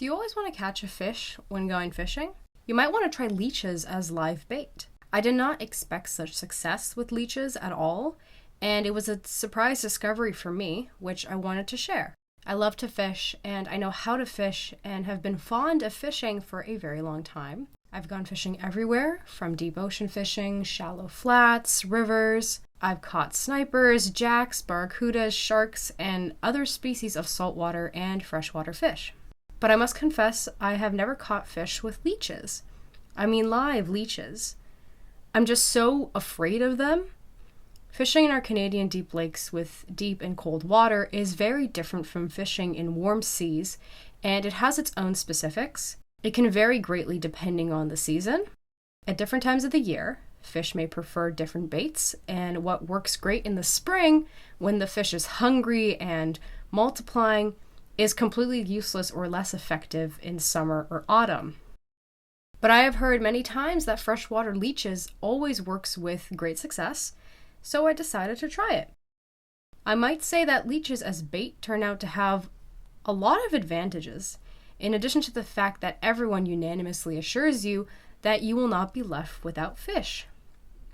Do you always want to catch a fish when going fishing? You might want to try leeches as live bait. I did not expect such success with leeches at all, and it was a surprise discovery for me, which I wanted to share. I love to fish, and I know how to fish, and have been fond of fishing for a very long time. I've gone fishing everywhere, from deep ocean fishing, shallow flats, rivers. I've caught snipers, jacks, barracudas, sharks, and other species of saltwater and freshwater fish. But I must confess, I have never caught fish with leeches. I mean live leeches. I'm just so afraid of them. Fishing in our Canadian deep lakes with deep and cold water is very different from fishing in warm seas, and it has its own specifics. It can vary greatly depending on the season. At different times of the year, fish may prefer different baits, and what works great in the spring, when the fish is hungry and multiplying, is completely useless or less effective in summer or autumn. But I have heard many times that freshwater leeches always works with great success, so I decided to try it. I might say that leeches as bait turn out to have a lot of advantages, in addition to the fact that everyone unanimously assures you that you will not be left without fish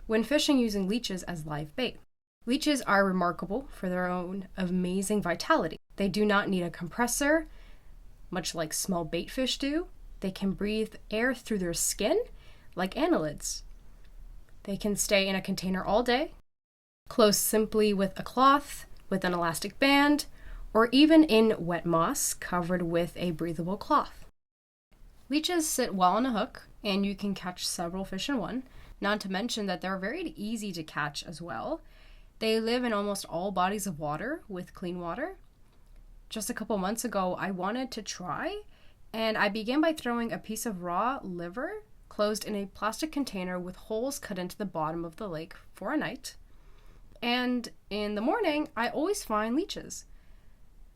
when fishing using leeches as live bait. Leeches are remarkable for their own amazing vitality. They do not need a compressor, much like small bait fish do. They can breathe air through their skin, like annelids. They can stay in a container all day, closed simply with a cloth, with an elastic band, or even in wet moss covered with a breathable cloth. Leeches sit well on a hook, and you can catch several fish in one, not to mention that they're very easy to catch as well. They live in almost all bodies of water with clean water. Just a couple months ago, I wanted to try, and I began by throwing a piece of raw liver closed in a plastic container with holes cut into the bottom of the lake for a night. And in the morning, I always find leeches.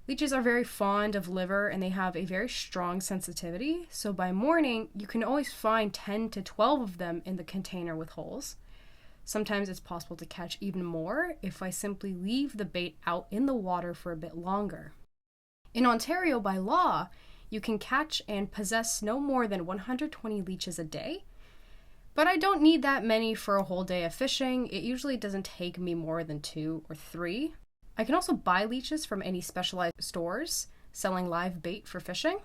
Leeches are very fond of liver, and they have a very strong sensitivity, so by morning, you can always find 10 to 12 of them in the container with holes. Sometimes it's possible to catch even more if I simply leave the bait out in the water for a bit longer. In Ontario, by law, you can catch and possess no more than 120 leeches a day, but I don't need that many for a whole day of fishing. It usually doesn't take me more than 2 or 3. I can also buy leeches from any specialized stores selling live bait for fishing.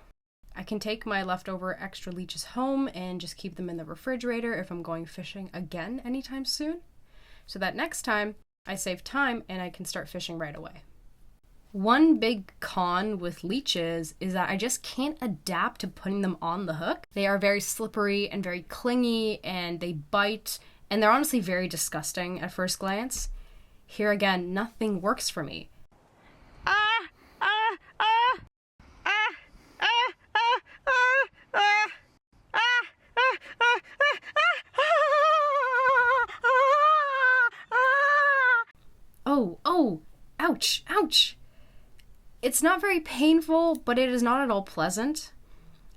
I can take my leftover extra leeches home and just keep them in the refrigerator if I'm going fishing again anytime soon, so that next time I save time and I can start fishing right away. One big con with leeches is that I just can't adapt to putting them on the hook. They are very slippery and very clingy, and they bite, and they're honestly very disgusting at first glance. Here again, nothing works for me. Oh, ouch, ouch. It's not very painful, but it is not at all pleasant.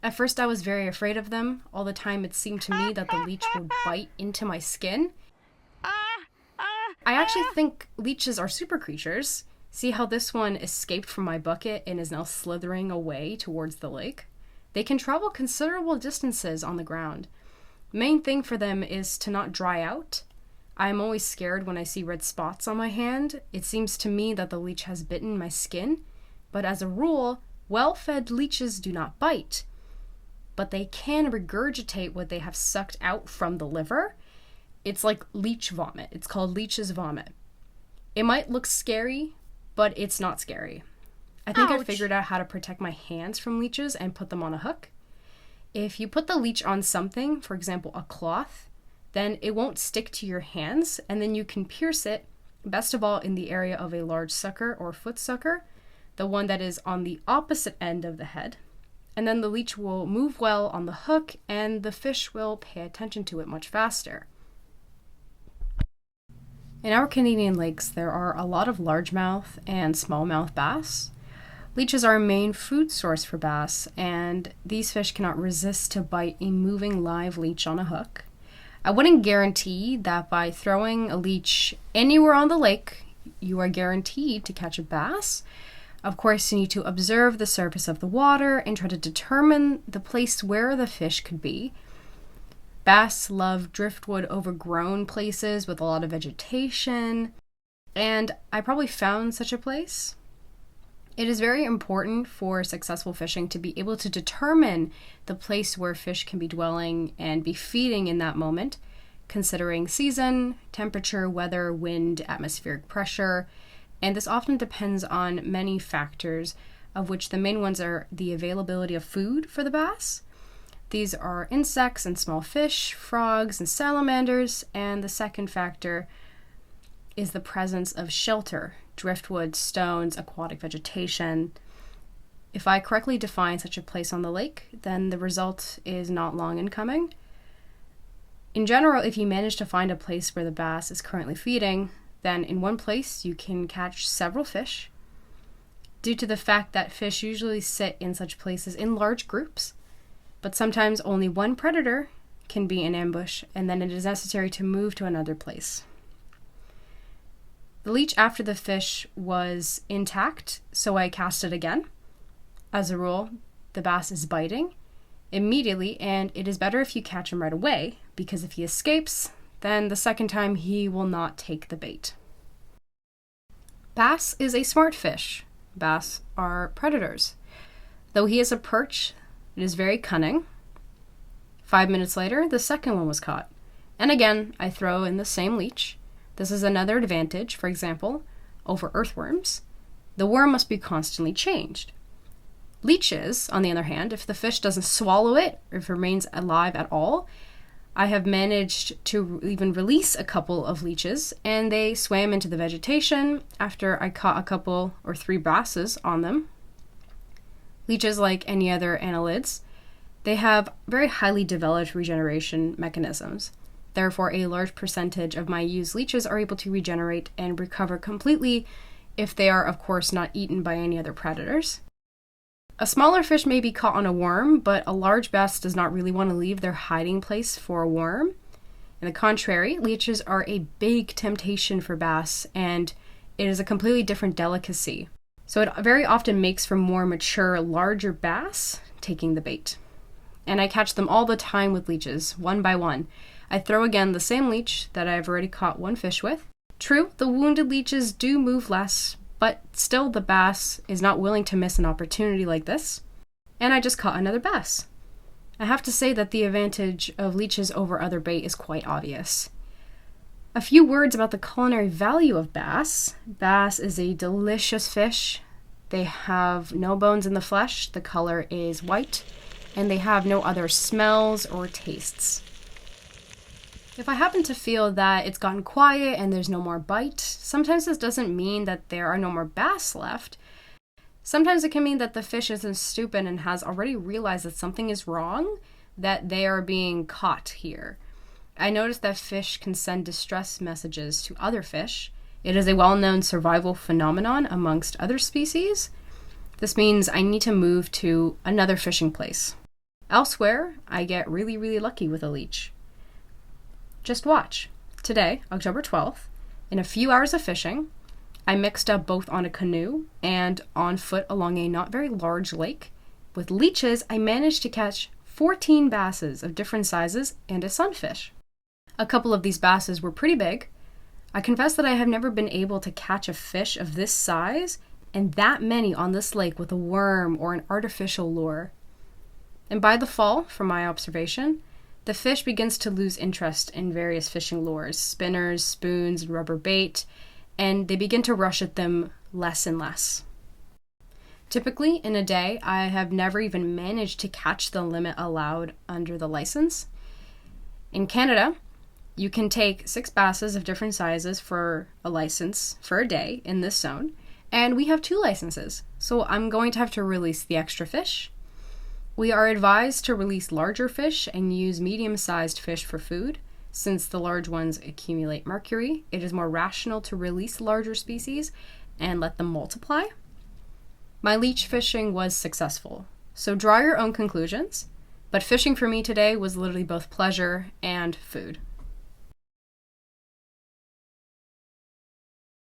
At first I was very afraid of them. All the time it seemed to me that the leech would bite into my skin. I actually think leeches are super creatures. See how this one escaped from my bucket and is now slithering away towards the lake? They can travel considerable distances on the ground. The main thing for them is to not dry out. I'm always scared when I see red spots on my hand. It seems to me that the leech has bitten my skin, but as a rule, well-fed leeches do not bite. But they can regurgitate what they have sucked out from the liver. It's like leech vomit. It's called leech's vomit. It might look scary, but it's not scary. I think I figured out how to protect my hands from leeches and put them on a hook. If you put the leech on something, for example, a cloth, then it won't stick to your hands, and then you can pierce it, best of all in the area of a large sucker or foot sucker, the one that is on the opposite end of the head. And then the leech will move well on the hook, and the fish will pay attention to it much faster. In our Canadian lakes, there are a lot of largemouth and smallmouth bass. Leeches are a main food source for bass, and these fish cannot resist to bite a moving live leech on a hook. I wouldn't guarantee that by throwing a leech anywhere on the lake, you are guaranteed to catch a bass, Of course, you need to observe the surface of the water and try to determine the place where the fish could be. Bass love driftwood overgrown places with a lot of vegetation, and I probably found such a place. It is very important for successful fishing to be able to determine the place where fish can be dwelling and be feeding in that moment, considering season, temperature, weather, wind, atmospheric pressure, and this often depends on many factors, of which the main ones are the availability of food for the bass. These are insects and small fish, frogs and salamanders, and the second factor is the presence of shelter, driftwood, stones, aquatic vegetation. If I correctly define such a place on the lake, then the result is not long in coming. In general, if you manage to find a place where the bass is currently feeding, then in one place you can catch several fish. Due to the fact that fish usually sit in such places in large groups, but sometimes only one predator can be in ambush, and then it is necessary to move to another place. The leech after the fish was intact, so I cast it again. As a rule, the bass is biting immediately, and it is better if you catch him right away, because if he escapes, then the second time he will not take the bait. Bass is a smart fish. Bass are predators. Though he is a perch, it is very cunning. 5 minutes later, the second one was caught. And again, I throw in the same leech. This is another advantage, for example, over earthworms. The worm must be constantly changed. Leeches, on the other hand, if the fish doesn't swallow it, or if it remains alive at all, I have managed to even release a couple of leeches, and they swam into the vegetation after I caught a couple or 3 basses on them. Leeches, like any other annelids, they have very highly developed regeneration mechanisms. Therefore, a large percentage of my used leeches are able to regenerate and recover completely if they are, of course, not eaten by any other predators. A smaller fish may be caught on a worm, but a large bass does not really want to leave their hiding place for a worm. On the contrary, leeches are a big temptation for bass, and it is a completely different delicacy. So it very often makes for more mature, larger bass taking the bait. And I catch them all the time with leeches, one by one. I throw again the same leech that I've already caught one fish with. True, the wounded leeches do move less, but still the bass is not willing to miss an opportunity like this. And I just caught another bass. I have to say that the advantage of leeches over other bait is quite obvious. A few words about the culinary value of bass. Bass is a delicious fish. They have no bones in the flesh, the color is white, and they have no other smells or tastes. If I happen to feel that it's gotten quiet and there's no more bite, sometimes this doesn't mean that there are no more bass left. Sometimes it can mean that the fish isn't stupid and has already realized that something is wrong, that they are being caught here. I noticed that fish can send distress messages to other fish. It is a well-known survival phenomenon amongst other species. This means I need to move to another fishing place. Elsewhere, I get really lucky with a leech. Just watch. Today, October 12th, in a few hours of fishing, I mixed up both on a canoe and on foot along a not very large lake. With leeches, I managed to catch 14 basses of different sizes and a sunfish. A couple of these basses were pretty big. I confess that I have never been able to catch a fish of this size and that many on this lake with a worm or an artificial lure. And by the fall, from my observation, the fish begins to lose interest in various fishing lures, spinners, spoons, and rubber bait, and they begin to rush at them less and less. Typically, in a day, I have never even managed to catch the limit allowed under the license. In Canada, you can take 6 basses of different sizes for a license for a day in this zone, and we have 2 licenses, so I'm going to have to release the extra fish. We are advised to release larger fish and use medium-sized fish for food. Since the large ones accumulate mercury, it is more rational to release larger species and let them multiply. My leech fishing was successful, so draw your own conclusions, but fishing for me today was literally both pleasure and food.